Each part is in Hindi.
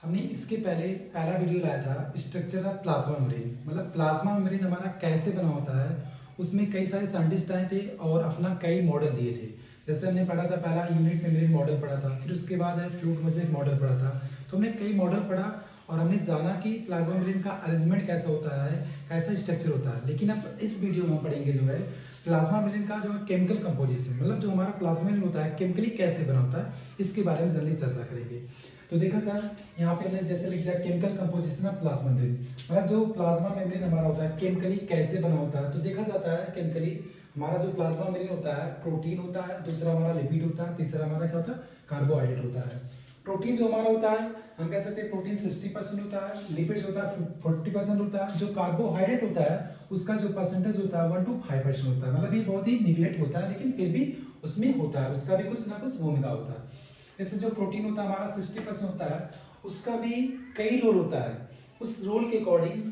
हमने इसके पहले पहला वीडियो लाया था स्ट्रक्चर ऑफ प्लाज्मा मेम्ब्रेन, मतलब प्लाज्मा मेम्ब्रेन हमारा कैसे बना होता है। उसमें कई सारे साइंटिस्ट आए थे और अपना कई मॉडल दिए थे। जैसे हमने पढ़ा था, पहला यूनिट मेम्ब्रेन मॉडल पढ़ा था, फिर उसके बाद फ्लूइड मोज़ेक मॉडल पढ़ा था। तो हमने कई मॉडल पढ़ा और हमने जाना कि प्लाज्मा मेम्ब्रेन का अरेंजमेंट कैसा होता है, कैसा स्ट्रक्चर होता है। लेकिन अब इस वीडियो में हम पढ़ेंगे जो है प्लाज्मा मेम्ब्रेन का जो है केमिकल कंपोजिशन, मतलब जो हमारा प्लाज्मा मेम्ब्रेन होता है केमिकली कैसे बना होता है, इसके बारे में जनरली चर्चा करेंगे। तो देखा जाए यहाँ पे हमने जैसे लिख दिया chemical composition of plasma membrane, मतलब जो प्लाज्मा मेम्ब्रेन हमारा होता है केमिकली कैसे बना होता है। तो देखा जाता है केमिकली हमारा जो प्लाज्मा मेम्ब्रेन होता है प्रोटीन होता है, दूसरा हमारा लिपिड होता है, तीसरा हमारा क्या होता है कार्बोहाइड्रेट होता है। प्रोटीन जो हमारा होता है हम कह सकते हैं प्रोटीन 60% होता है, लिपिड होता है 40% होता है, जो कार्बोहाइड्रेट होता है उसका जो परसेंटेज होता है 1 to 5% होता है। मतलब ये बहुत ही निगलेक्ट होता है लेकिन फिर भी उसमें होता है, उसका भी कुछ ना कुछ भूमिका होता है। जैसे जो प्रोटीन होता है हमारा 60% होता है, उसका भी कई रोल होता है। उस रोल के अकॉर्डिंग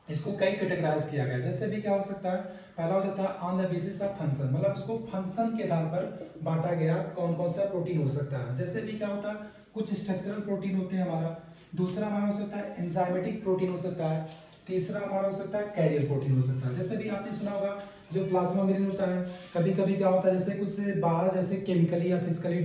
इसको कई कैटेगराइज किया गया है। जैसे भी क्या हो सकता है, पहला हो जाता है on the basis of function, मतलब उसको फंक्शन के आधार पर बांटा गया कौन कौन सा प्रोटीन हो सकता है। जैसे भी क्या होता है, कुछ स्ट्रक्चरल प्रोटीन होते हैं हमारा, दूसरा हमारा हो सकता है एंजाइमेटिक प्रोटीन हो सकता है, तीसरा हमारा हो सकता है कैरियर प्रोटीन हो सकता है। जैसे भी आपने सुना होगा जो प्लाज्मा मेम्ब्रेन होता है, कभी कभी क्या होता है जैसे कुछ बाहर जैसे केमिकली या फिजिकली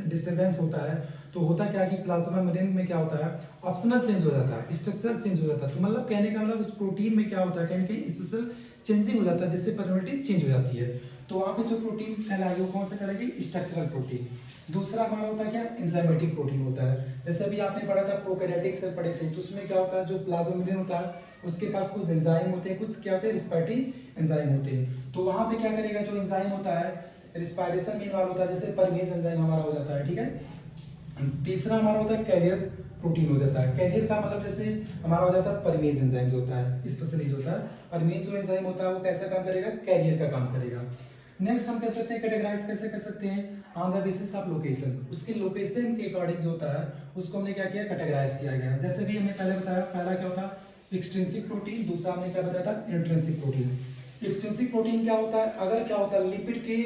डिस्टर्बेंस होता है, तो होता क्या है कि प्लाज्मा मेम्ब्रेन में क्या होता है ऑप्शनल चेंज हो जाता है, स्ट्रक्चर चेंज हो जाता है। तो मतलब कहने का मतलब उस प्रोटीन में क्या होता है कहीं कहीं स्पेशल चेंजिंग हो जाता है जिससे परमिटिव चेंज हो जाती है। तो वहां पे जो प्रोटीन कहलाएगी वो कौन सा कहलाएगी स्ट्रक्चरल प्रोटीन। दूसरा हमारा होता है क्या एंजाइमेटिक प्रोटीन होता है। जैसे अभी आपने पढ़ा था प्रोकैरियोटिक सेल पढ़े थे, तो उसमें क्या होता है जो प्लाज्मा मेम्ब्रेन होता है उसके पास कुछ एंजाइम होते हैं, कुछ क्या होते हैं रिस्पिरेटरी एंजाइम होते हैं। तो वहां पे क्या करेगा जो एंजाइम होता है रिस्पायरेशन मीन वाला होता है, जैसे परमेज एंजाइम हमारा हो जाता है, ठीक है। तीसरा हमारा होता है कैरियर प्रोटीन हो जाता है। कैरियर का मतलब जैसे हमारा हो जाता है परमेज एंजाइम होता है, स्पेशलीज होता है। परमेज जो एंजाइम होता है वो कैसा काम करेगा कैरियर का काम करेगा। नेक्स्ट हम कह सकते हैं कैटेगराइज कैसे कर सकते हैं on the basis of location, उसके लोकेशन के अकॉर्डिंग जो होता है उसको हमने क्या किया कैटेगराइज किया गया। जैसे भी हमने पहले बताया, पहला क्या होता है एक्सट्रिंसिक प्रोटीन, दूसरा हमने क्या बताया था इंट्रिंसिक प्रोटीन। एक्सट्रिंसिक प्रोटीन क्या होता है, अगर क्या होता है लिपिड के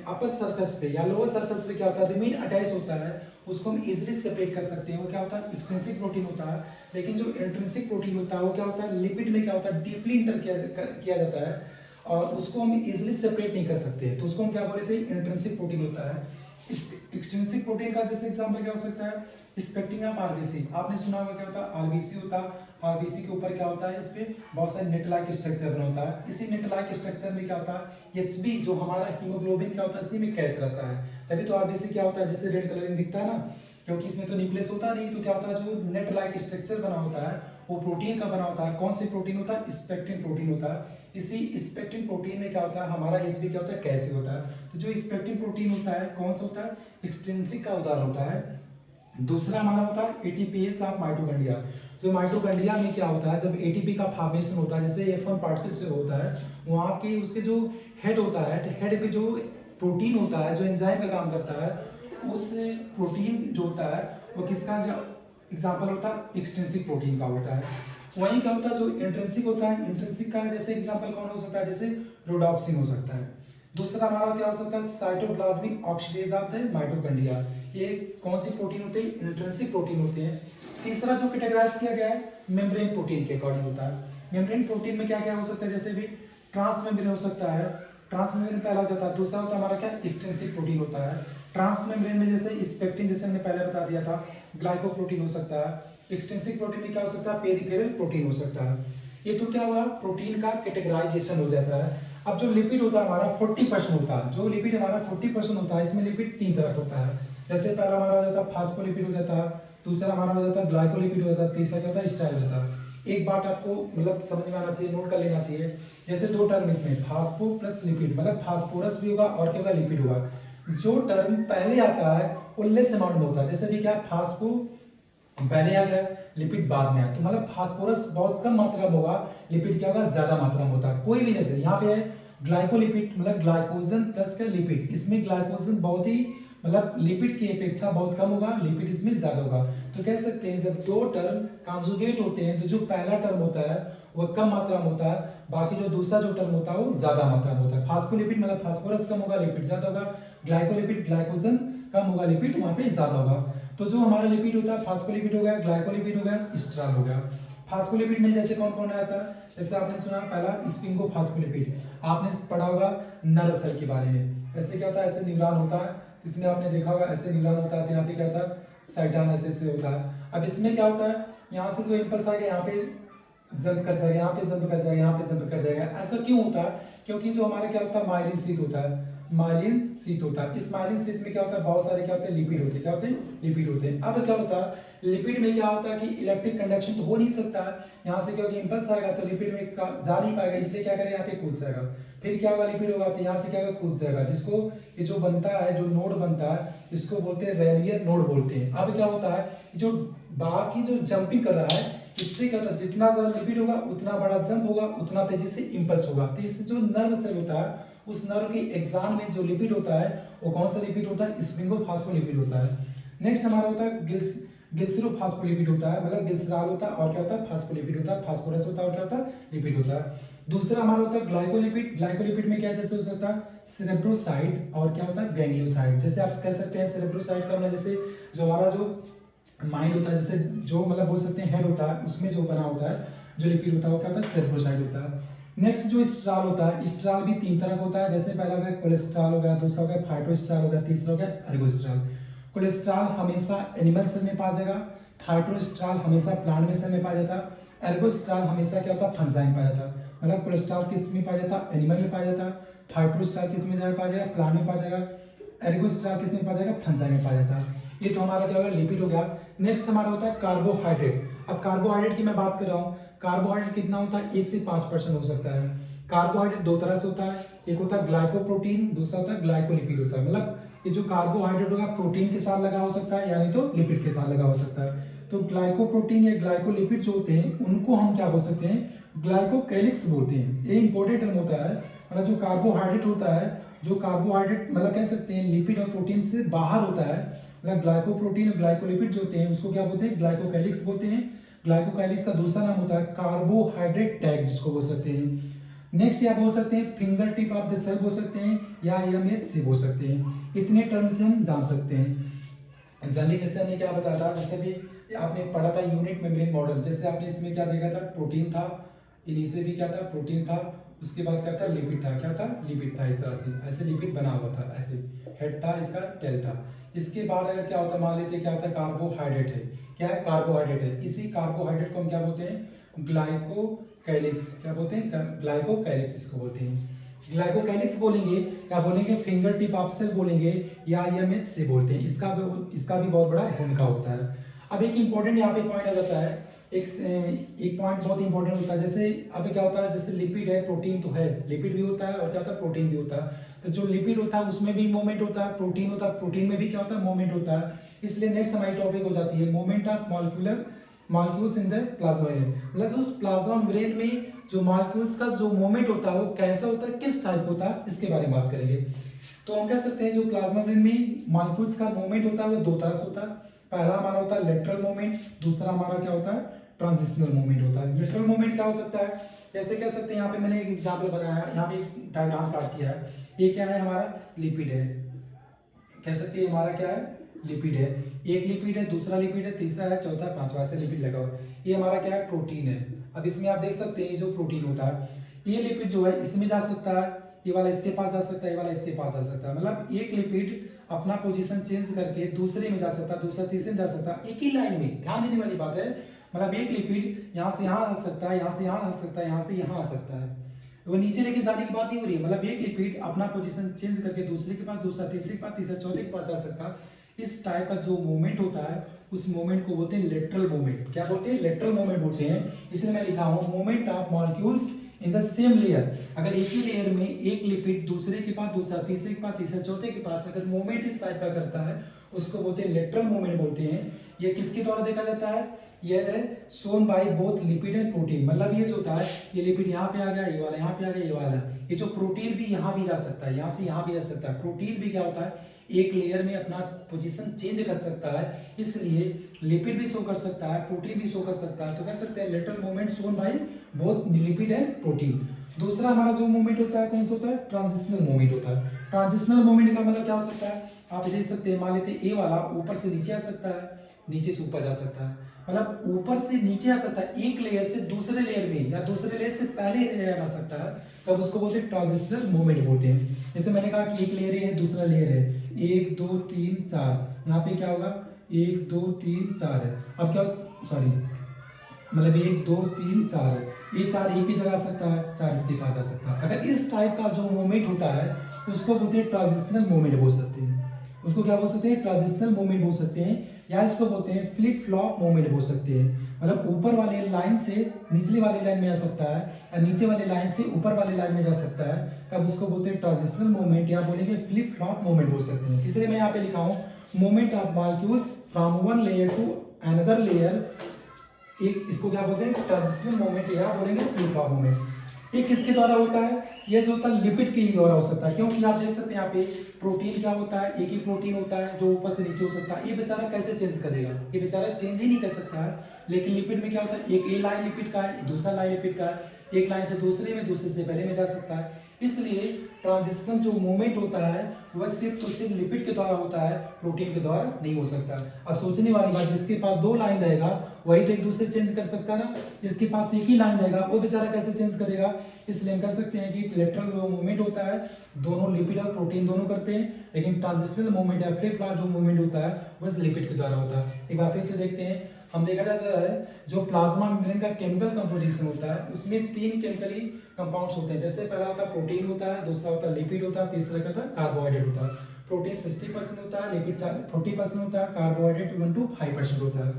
अपर सरफेस पे या लोअर सरफेस पे क्या होता है रिमेन अटैच होता है, उसको हम इजीली सेपरेट कर सकते हैं, वो क्या होता है एक्सट्रिंसिक प्रोटीन होता है। लेकिन जो इंट्रिंसिक प्रोटीन होता है वो क्या होता है लिपिड में क्या होता है डीपली इंटर किया जाता है और उसको हम इजीली सेपरेट नहीं कर सकते, तो उसको हम क्या बोल रहे थे इंट्रिंसिक प्रोटीन होता है। एक्सट्रिंसिक प्रोटीन का जैसे एग्जांपल क्या हो सकता है स्पेक्टिंग ऑफ आरबीसी, आपने सुना होगा क्या होता है आरबीसी होता है, आरबीसी के ऊपर क्या होता है इस पे बहुत सारे नेट लाइक स्ट्रक्चर बना होता है। इसी नेट लाइक स्ट्रक्चर में क्या होता है एचबी जो हमारा हीमोग्लोबिन क्या होता है इसी में कैच रहता है, तभी तो आरबीसी क्या होता है जैसे रेड कलर में दिखता है ना, क्योंकि इसमें तो न्यूक्लियस होता नहीं। तो क्या होता है जो नेट लाइक स्ट्रक्चर बना होता है वो प्रोटीन का बना होता है। कौन सी प्रोटीन होता है स्पेक्टिन प्रोटीन होता है। इसी स्पेक्टिन प्रोटीन में क्या होता है हमारा एचबी क्या होता है कैसे होता है। तो जो स्पेक्टिन प्रोटीन होता है कौन सा होता है एक्सट्रिंसिक का उदाहरण होता है। दूसरा हमारा होता है एटीपीएस ऑफ माइटोकॉन्ड्रिया, जो माइटोकॉन्ड्रिया में क्या होता है जब एटीपी का फॉर्मेशन होता है जैसे F1 पार्टिकल से होता है, वहां के उसके जो हेड होता है हेड पे जो प्रोटीन होता है जो एंजाइम का काम करता है, उस प्रोटीन जो होता है वो किसका एग्जांपल होता है एक्सट्रिंसिक प्रोटीन का होता है। वहीं क्या होता है जो इंट्रिंसिक होता है, इंट्रिंसिक का जैसे एग्जांपल कौन हो सकता है जैसे रोडोप्सिन हो सकता है। दूसरा हमारा क्या हो सकता है cytoplasmic oxidase of the mitochondria, ये कौन सी प्रोटीन होते हैं इंट्रिंसिक प्रोटीन होते हैं। तीसरा जो कैटेगराइज किया गया है मेम्ब्रेन प्रोटीन के अकॉर्डिंग होता है। मेम्ब्रेन प्रोटीन में क्या क्या हो सकता है जैसे भी ट्रांस मेम्ब्रेन हो सकता है, ट्रांस मेम्ब्रेन पहला हो जाता है। दूसरा होता है हमारा क्या एक्सट्रिंसिक प्रोटीन होता है। ट्रांस मेम्ब्रेन में जैसे स्पेक्टिन जैसे हमने पहले बता दिया था ग्लाइकोप्रोटीन हो सकता है। एक्सट्रिंसिक प्रोटीन में क्या हो सकता है पेरिफेरल प्रोटीन हो सकता है। ये तो क्या हुआ प्रोटीन का कैटेगराइजेशन हो जाता है। अब जो लिपिड होता है हमारा 40% होता है, जो लिपिड हमारा 40% होता है इसमें लिपिड तीन तरह का होता है। जैसे पहला हमारा हो जाता है फास्फोलिपिड हो जाता है, दूसरा हमारा हो जाता है ग्लाइकोलिपिड हो जाता है, तीसरा क्या होता है स्टाइल होता है। एक बात आपको मतलब समझ में आना चाहिए, नोट कर लेना चाहिए। जैसे दो टर्म इसमें फास्फो प्लस लिपिड, मतलब फास्फोरस भी होगा और क्या होगा लिपिड होगा। जो टर्म पहले आता है वो लेस अमाउंट में होता है, जैसे भी क्या फास्फो पहले आ गया लिपिड बाद में आया, तो मतलब फास्फोरस बहुत कम मात्रा में होगा, लिपिड क्या होगा ज्यादा मात्रा में होता है। कोई भी जैसे यहाँ पे है ग्लाइकोलिपिड मतलब ग्लाइकोजन प्लस का लिपिड, इसमें ग्लाइकोजन बहुत ही मतलब लिपिड की अपेक्षा बहुत कम होगा, लिपिड इसमें ज्यादा होगा। तो कह सकते हैं जब दो टर्म कॉन्जुगेट होते हैं तो जो पहला टर्म होता है वो कम मात्रा में होता है, बाकी जो दूसरा जो टर्म होता है वो ज्यादा मात्रा में होता है। फास्फोलिपिड मतलब फास्फोरस कम होगा लिपिड ज्यादा होगा, ग्लाइकोलिपिड ग्लाइकोजन कम होगा लिपिड वहां पे ज्यादा होगा। तो जो हमारा लिपिड होता है फास्फोलिपिड हो गया, ग्लाइकोलिपिड हो गया, स्ट्रॉल हो गया। फास्फोलिपिड में जैसे कौन कौन आता है, जैसे आपने सुना पहला स्पिंगोफॉस्फोलिपिड, आपने पढ़ा होगा नर्व सेल के बारे में। ऐसे क्या होता है, ऐसे न्यूरॉन होता है, इसमें आपने देखा होगा ऐसे न्यूरॉन होता है, तो यहाँ पे क्या होता है साइटन ऐसे होता है। अब इसमें क्या होता है, यहाँ से जो इम्पल्स आएगा यहाँ पे जंप कर जाएगा, यहाँ पे जंप कर जाएगा, यहाँ पे जंप कर जाएगा। ऐसा क्यों होता है, क्योंकि जो हमारा क्या होता है माइलिन शीथ होता है, माइलिन शीथ होता है। इस माइलिन शीथ में क्या होता है, बहुत सारे क्या होते हैं लिपिड होते हैं, क्या होते हैं लिपिड होते हैं। अब क्या होता है लिपिड में क्या होता है कि इलेक्ट्रिक कंडक्शन तो हो नहीं सकता है यहाँ से, क्योंकि इंपल्स आएगा तो लिपिड में जा नहीं पाएगा, इसलिए क्या करेगा यहाँ पे कूद जाएगा। फिर क्या होगा लिपिड होगा तो यहाँ से क्या होगा कूद जाएगा, जिसको ये जो बनता है जो नोड बनता है इसको बोलते हैं रेनियर नोड बोलते हैं। अब क्या होता है जो बाकी जो जंपिंग कर रहा है इससे क्या होता है जितना ज्यादा लिपिड होगा उतना बड़ा जंप होगा, उतना तेजी से इंपल्स होगा। तो इससे जो नर्व सेल होता है उस नर्व के एग्जाम में जो लिपिड होता है वो कौन सा लिपिड होता है, स्फिंगोफॉस्फोलिपिड होता है। नेक्स्ट हमारा होता है ग्लिसरोफॉस्फोलिपिड होता है, मतलब ग्लिसरॉल होता है और क्या होता है फास्फोलिपिड होता है, फास्फोरस होता है और क्या होता है लिपिड होता है। दूसरा हमारा होता है ग्लाइकोलिपिड। ग्लाइकोलिपिड में क्या जैसे हो सकता है सेरेब्रोसाइड और क्या होता है गैंग्लियोसाइड। जैसे आप कह सकते हैं सेरेब्रोसाइड का मतलब जैसे जो हमारा जो माइंड होता है, जैसे जो मतलब बोल सकते हैं हेड होता है उसमें जो बना होता है जो लिपिड होता है वो क्या होता है सेरेब्रोसाइड होता है। नेक्स्ट जो स्ट्रॉल होता है, स्ट्रॉल भी तीन तरह का होता है, जैसे पहला हो गया कोलेस्ट्रॉल हो गया, दूसरा हो गया फाइटोस्ट्रॉल हो गया, तीसरा हो गया एर्गोस्ट्रॉल। कोलेस्ट्रॉल हमेशा एनिमल सेल में पाया जाएगा, फाइटोस्ट्रॉल हमेशा प्लांट में सेल में पाया जाता है, एर्गोस्ट्रॉल हमेशा क्या होता है फंजाई में पाया जाता है। मतलब कोलेस्ट्रॉल किस में पाया जाता है, एनिमल में पाया जाता है, फाइटोस्ट्रॉल किस में पाया जाएगा, प्लांट में पाया जाएगा, एर्गोस्ट्रॉल किस में पाया जाएगा, फंजाई में पाया जाता है। ये तो हमारा क्या होगा लिपिड हो गया। नेक्स्ट हमारा होता है कार्बोहाइड्रेट। अब कार्बोहाइड्रेट की मैं बात कर रहा हूँ, कार्बोहाइड्रेट कितना होता है 1 से 5% हो सकता है। कार्बोहाइड्रेट दो तरह से होता है, एक होता है ग्लाइकोप्रोटीन, दूसरा होता है ग्लाइकोलिपिड होता है। मतलब ये जो कार्बोहाइड्रेट होगा प्रोटीन के साथ लगा हो सकता है यानी तो लिपिड के साथ लगा हो सकता है। तो ग्लाइकोप्रोटीन या ग्लाइकोलिपिड जो होते हैं उनको हम क्या बोल सकते हैं, ग्लाइकोकैलिक्स बोलते हैं। ये इंपॉर्टेंट टर्म होता है, मतलब जो कार्बोहाइड्रेट होता है, जो कार्बोहाइड्रेट मतलब कह सकते हैं लिपिड और प्रोटीन से बाहर होता है, मतलब ग्लाइकोप्रोटीन और ग्लाइकोलिपिड जो होते हैं उसको क्या बोलते हैं, ग्लाइकोकैलिक्स बोलते हैं। ग्लाइकोकैलिक्स का दूसरा नाम होता है कार्बोहाइड्रेट टैग जिसको बोल सकते हैं। नेक्स्ट या बोल सकते हैं finger tip of the cell बोल सकते हैं या एमएच बोल सकते हैं। इतने टर्म से हम जान सकते हैं। एग्जाम्पल जैसे हमने क्या बताया था, जैसे भी आपने पढ़ा था यूनिट मेम्ब्रेन मॉडल, जैसे आपने इसमें क्या देखा था प्रोटीन था, इनिशियल भी क्या था प्रोटीन था, उसके बाद क्या था लिपिड था, क्या था लिपिड था। इस तरह से ऐसे लिपिड बना हुआ था, ऐसे हेड था, इसका टेल था। इसके बाद अगर क्या होता है मान लेते क्या होता है कार्बोहाइड्रेट है, क्या है कार्बोहाइड्रेट है। इसी कार्बोहाइड्रेट को हम क्या बोलते हैं ग्लाइकोकैलिक्स, क्या बोलते हैं ग्लाइकोकैलिक्स इसको बोलते हैं। ग्लाइकोकैलिक्स बोलेंगे या बोलेंगे फिंगर टिप ऑफ सेल बोलेंगे या एमएच से बोलते हैं। इसका भी बहुत बड़ा भूमिका होता है। अब एक इंपॉर्टेंट यहाँ पे पॉइंट आ जाता है, एक पॉइंट बहुत इंपॉर्टेंट होता है। जैसे अब क्या होता है, जैसे लिपिड है प्रोटीन तो है, लिपिड भी होता है और क्या होता है प्रोटीन भी होता है। तो जो लिपिड होता है उसमें भी मूवमेंट होता है, प्रोटीन होता है प्रोटीन में भी क्या होता है मूवमेंट होता है। इसलिए नेक्स्ट हमारी टॉपिक हो जाती है movement of molecules in the plasma membrane. मतलब उस प्लाज्मा मेम्ब्रेन में जो मॉलिक्यूल्स का जो मूवमेंट होता है वो कैसा होता है, किस टाइप होता है, इसके बारे में बात करेंगे। तो हम कह सकते हैं जो प्लाज्मा मेम्ब्रेन में मॉलिक्यूल्स का मूवमेंट होता है वो दो तरह से होता है। पहला हमारा होता है लेटरल मूवमेंट, दूसरा हमारा क्या होता है ट्रांजिशनल मूवमेंट होता है। लेटरल मूवमेंट क्या हो सकता है, जैसे कह सकते हैं यहाँ पे मैंने एक एग्जांपल बनाया है, यहाँ पे एक डायग्राम प्लॉट किया है। ये क्या है हमारा लिपिड है, कह सकते हैं हमारा क्या है लिपिड है। एक लिपिड है, दूसरा लिपिड है, तीसरा है, चौथा है, पांचवा से लिपिड लगा हुआ। ये हमारा क्या है प्रोटीन है। अब इसमें आप देख सकते हैं जो प्रोटीन होता है ये लिपिड जो है इसमें जा सकता है, ये वाला इसके पास जा सकता है, ये वाला इसके पास जा सकता है। मतलब एक लिपिड अपना पोजीशन चेंज करके दूसरे में जा सकता है, दूसरा तीसरे में जा सकता है, एक ही लाइन में। ध्यान देने वाली बात है, मतलब एक लिपिड यहाँ से यहाँ आ सकता है, यहाँ से यहाँ आ सकता है, यहाँ से यहाँ आ सकता है। वो नीचे लेके जाने की बात नहीं हो रही है, मतलब एक लिपिड अपना पोजीशन चेंज करके दूसरे के पास, दूसरा तीसरे के पास, तीसरा चौथे के पास जा सकता है। इस टाइप का जो मूवमेंट होता है उस मूवमेंट को बोलते हैं लेटरल मूवमेंट। क्या बोलते हैं लेटरल मूवमेंट बोलते हैं। इसलिए मैं लिखा हूं movement of molecules in the same layer. अगर एक ही लेयर में एक लिपिड दूसरे के पास, दूसरा तीसरे के पास, तीसरा चौथे के पास अगर मूवमेंट इस टाइप का करता है उसको बोलते हैं लेटरल मूवमेंट बोलते हैं। ये किसके द्वारा देखा जाता है, ये है shown by both lipid and protein. मतलब ये जो होता है ये लिपिड यहाँ पे आ गया, ये वाला यहाँ पे आ गया, ये वाला, ये जो प्रोटीन भी यहाँ भी जा सकता है, यहाँ से यहाँ भी जा सकता है। प्रोटीन भी क्या होता है एक लेयर में अपना पोजीशन चेंज कर सकता है, इसलिए लिपिड भी शो कर सकता है, प्रोटीन भी शो कर सकता है। तो कह सकते हैं lateral movement shown by both lipid and protein. दूसरा हमारा जो मूवमेंट होता है कौन सा होता है ट्रांजिशनल मूवमेंट होता है। ट्रांजिशनल मूवमेंट का मतलब क्या हो सकता है, आप देख सकते हैं, मान लेते हैं ए वाला ऊपर से नीचे आ सकता है, नीचे से ऊपर जा सकता है, मतलब ऊपर से नीचे आ सकता है, एक लेयर से दूसरे लेयर में या दूसरे लेयर से पहले लेयर आ सकता है, तब उसको बोलते हैं ट्रांजिशनल मूवमेंट बोलते हैं। जैसे मैंने कहा कि एक लेयर है दूसरा लेयर है, 1 2 3 4, यहाँ पे क्या होगा 1 2 3 4 है। अब क्या, सॉरी, मतलब 1 2 3 4 है, ये 4 एक ही जगह आ सकता है, 4 इसके पास जा सकता है। अगर इस टाइप का जो मूवमेंट होता है उसको बोलते हैं ट्रांजिशनल मूवमेंट बोल सकते हैं। उसको क्या बोल सकते हैं, ट्रांजिशनल मूवमेंट बोल सकते हैं, या इसको बोलते हैं फ्लिप फ्लॉप मूवमेंट बोल सकते हैं। मतलब ऊपर वाले लाइन से निचले वाले लाइन में आ सकता है, या नीचे वाले लाइन से ऊपर वाले लाइन में जा सकता है, तब उसको बोलते हैं ट्रांजिशनल मूवमेंट, या बोलेंगे फ्लिप फ्लॉप मूवमेंट बोल सकते हैं। इसलिए मैं यहाँ पे लिखा हूँ movement of molecules from one layer to another layer, एक इसको क्या बोलते हैं ट्रांजिशनल मूवमेंट, या बोलेंगे फ्लिप फ्लॉप मूवमेंट। ये किसके द्वारा होता है, ये जो होता है लिपिड के ही द्वारा हो सकता है, क्योंकि आप देख सकते हैं यहाँ पे प्रोटीन क्या होता है, एक ही प्रोटीन होता है जो ऊपर से नीचे हो सकता है। ये बेचारा कैसे चेंज करेगा, ये बेचारा चेंज ही नहीं कर सकता है। लेकिन लिपिड में क्या होता है, एक ए लाइन लिपिड का है, दूसरा लाइन लिपिड का है, एक लाइन से दूसरे में, दूसरे से पहले में जा सकता है। इसलिए ट्रांजिशनल जो मूवमेंट होता है वह सिर्फ तो सिर्फ लिपिड के द्वारा होता है, प्रोटीन के द्वारा नहीं हो सकता। अब सोचने वाली बात, जिसके पास 2 लाइन रहेगा वही तो एक दूसरे चेंज कर सकता है ना, जिसके पास एक ही लाइन रहेगा वो बेचारा कैसे चेंज करेगा। इसलिए हम कह सकते हैं कि लेटरल जो मूवमेंट होता है दोनों लिपिड और प्रोटीन दोनों करते हैं, लेकिन ट्रांजिशनल मूवमेंट या फ्लिप फ्लॉप जो मूवमेंट होता है वह लिपिड के द्वारा होता है। एक बात से देखते हैं, हम देखा जाता है जो प्लाज्मा मेम्ब्रेन का केमिकल कंपोजिशन होता है उसमें 3 केमिकली कंपाउंड्स होते हैं। जैसे पहला होता है प्रोटीन होता है, दूसरा होता है लिपिड होता है, तीसरा क्या होता है कार्बोहाइड्रेट होता है। प्रोटीन 60% होता है, लिपिड 40% होता है, कार्बोहाइड्रेट 1 to 5% होता है।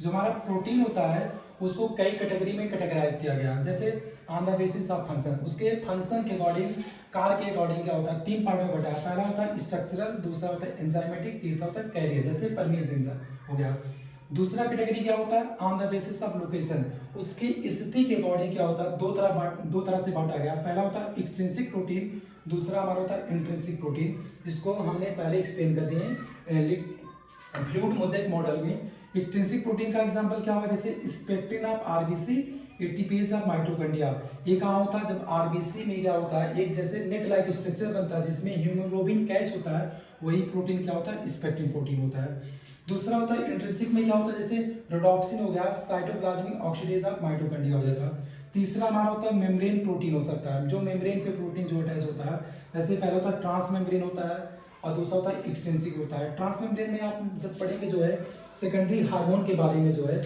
जो हमारा प्रोटीन होता है उसको कई कैटेगरी में कैटेगराइज किया गया, जैसे on the basis of function, उसके फंक्शन के अकॉर्डिंग, कार के अकॉर्डिंग क्या होता है 3 पार्ट में बटा है। पहला होता है स्ट्रक्चरल, दूसरा होता है एंजाइमेटिक, तीसरा होता है कैरियर, जैसे परमेज एंजाइम हो गया। दूसरा कैटेगरी क्या होता है on the basis of location, उसकी स्थिति के अकॉर्डिंग क्या होता है दो तरह से बांटा गया। पहला होता है एक्सट्रिंसिक प्रोटीन, दूसरा हमारा होता है इंट्रिंसिक प्रोटीन, जिसको हमने पहले एक्सप्लेन कर दिए हैं फ्लूइड मोज़ेक मॉडल में। एक्सट्रिंसिक प्रोटीन का एग्जांपल क्या होगा, जैसे spectrin of RBC, ATPase of mitochondria. ये कहाँ होता है, जब आरबीसी में क्या होता है एक जैसे नेट लाइक स्ट्रक्चर बनता है जिसमें हीमोग्लोबिन कैच होता है, वही प्रोटीन क्या होता है स्पेक्ट्रिन प्रोटीन होता है। दूसरा होता है इंट्रिंसिक में क्या होता है, जैसे रोडोप्सिन हो गया, साइटोप्लाज्मिक ऑक्सीडेज ऑफ माइटोकॉन्ड्रिया हो जाता है। तीसरा हमारा होता है मेम्ब्रेन प्रोटीन हो सकता है, जो मेम्ब्रेन पे प्रोटीन जो अटैच होता है, जैसे पहला होता है ट्रांस मेम्ब्रेन होता है और दूसरा होता है एक्सटेंसिक होता है। ट्रांस मेम्ब्रेन में आप जब पढ़ेंगे जो है सेकेंडरी हार्मोन के बारे में, जो है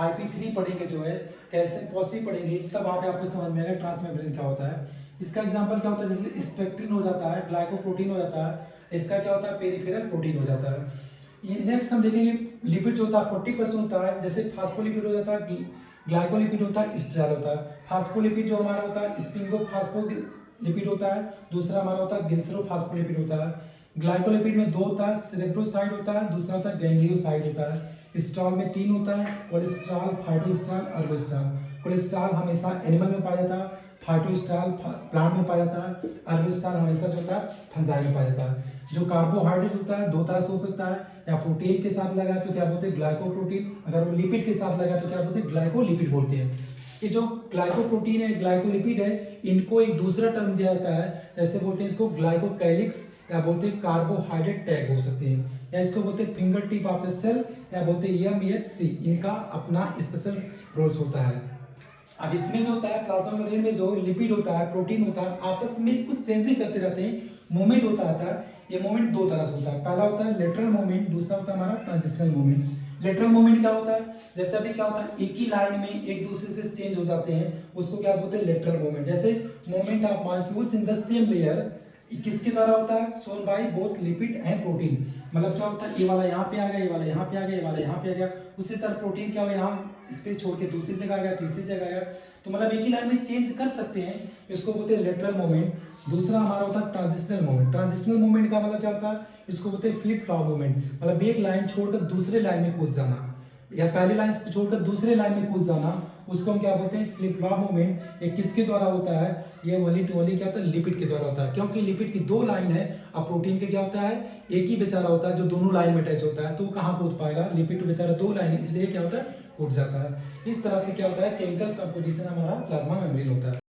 IP3 पढ़ेंगे, जो है कैल्शियम पॉजिटिव पढ़ेंगे, तब वहाँ पे आपको समझ में आएगा ट्रांस मेम्ब्रेन क्या होता है। इसका एग्जांपल क्या होता है, जैसे स्पेक्ट्रिन हो जाता है, ग्लाइकोप्रोटीन हो जाता है, इसका क्या होता है पेरिफेरल प्रोटीन हो जाता है। ये नेक्स्ट हम देखेंगे लिपिड जो होता है 40% होता है, जैसे फास्फोलिपिड हो जाता है, ग्लाइकोलिपिड होता है, स्ट्रेल होता है। फास्फोलिपिड जो हमारा होता है स्पिंगोफॉस्फोलिपिड होता है, दूसरा हमारा होता है ग्लिसरोफॉस्फोलिपिड होता है। ग्लाइकोलिपिड में 2 होता है, सेरेब्रोसाइड होता है, दूसरा होता है गैंग्लियोसाइड होता है। स्ट्रॉल में 3 होता है, कोलेस्ट्रॉल, फाइटोस्ट्रॉल, अर्बोस्ट्रॉल। कोलेस्ट्रॉल हमेशा एनिमल में पाया जाता है, फाइटोस्ट्रॉल प्लांट में पाया जाता है, अर्बोस्ट्रॉल हमेशा जो होता है फंजाई में पाया जाता है। जो कार्बोहाइड्रेट होता है 2 तरह से हो सकता है, या प्रोटीन के साथ लगा तो क्या बोलते हैं ग्लाइकोप्रोटीन, अगर वो लिपिड के साथ लगा तो क्या बोलते हैं ग्लाइकोलिपिड बोलते हैं। ये जो ग्लाइकोप्रोटीन है, ग्लाइकोलिपिड है, इनको एक दूसरा टर्म दिया जाता है, जैसे बोलते हैं इसको ग्लाइकोकैलिक्स, या बोलते हैं कार्बोहाइड्रेट टैग हो सकते हैं, या इसको बोलते हैं finger tip of the cell, या बोलते हैं EMHC। इनका अपना स्पेशल रोल्स होता है। अब इसमें जो होता है प्लाज्मा मेम्ब्रेन में जो लिपिड होता है, प्रोटीन होता है, आपस में कुछ चेंजेस करते रहते हैं, मूवमेंट होता है। ये मूवमेंट 2 तरह से होता है, पहला होता है लेटरल मूवमेंट, दूसरा होता है हमारा ट्रांजिशनल मूवमेंट। लेटरल मूवमेंट क्या होता है, जैसे अभी क्या होता है एक ही लाइन में एक दूसरे से चेंज हो जाते हैं, उसको क्या बोलते हैं लेटरल मूवमेंट। जैसे movement of molecules in the same layer किसके द्वारा होता है, shown by both lipid and protein. मतलब क्या होता है ये वाला यहाँ पे आ गया, ये वाला यहाँ पे आ गया, ये वाला यहाँ पे आ गया, उसी तरह प्रोटीन क्या हो यहाँ स्पेस छोड़ के दूसरी जगह आ गया, तीसरी जगह आ गया, तो मतलब एक ही लाइन में चेंज कर सकते हैं, इसको बोलते हैं लेटरल मूवमेंट। दूसरा हमारा होता है ट्रांजिशनल मूवमेंट। ट्रांजिशनल मूवमेंट का मतलब क्या होता है, इसको बोलते हैं फ्लिप फ्लॉप मूवमेंट, मतलब एक लाइन छोड़कर दूसरे लाइन में कूद जाना, या पहली लाइन छोड़कर दूसरे लाइन में कूद जाना, उसको हम क्या बोलते हैं फ्लिप फ्लॉप मूवमेंट। ये किसके द्वारा होता है, ये ओनली टू ओनली क्या होता है लिपिड के द्वारा होता है, क्योंकि लिपिड की 2 लाइन है, अब प्रोटीन के क्या होता है एक ही बेचारा होता है जो दोनों लाइन में अटैच होता है, तो वो कहाँ कूद पाएगा, लिपिड तो बेचारा 2 लाइन है, इसलिए क्या होता है कूद जाता है। इस तरह से क्या होता है केमिकल कंपोजिशन हमारा प्लाज्मा मेम्ब्रेन होता है।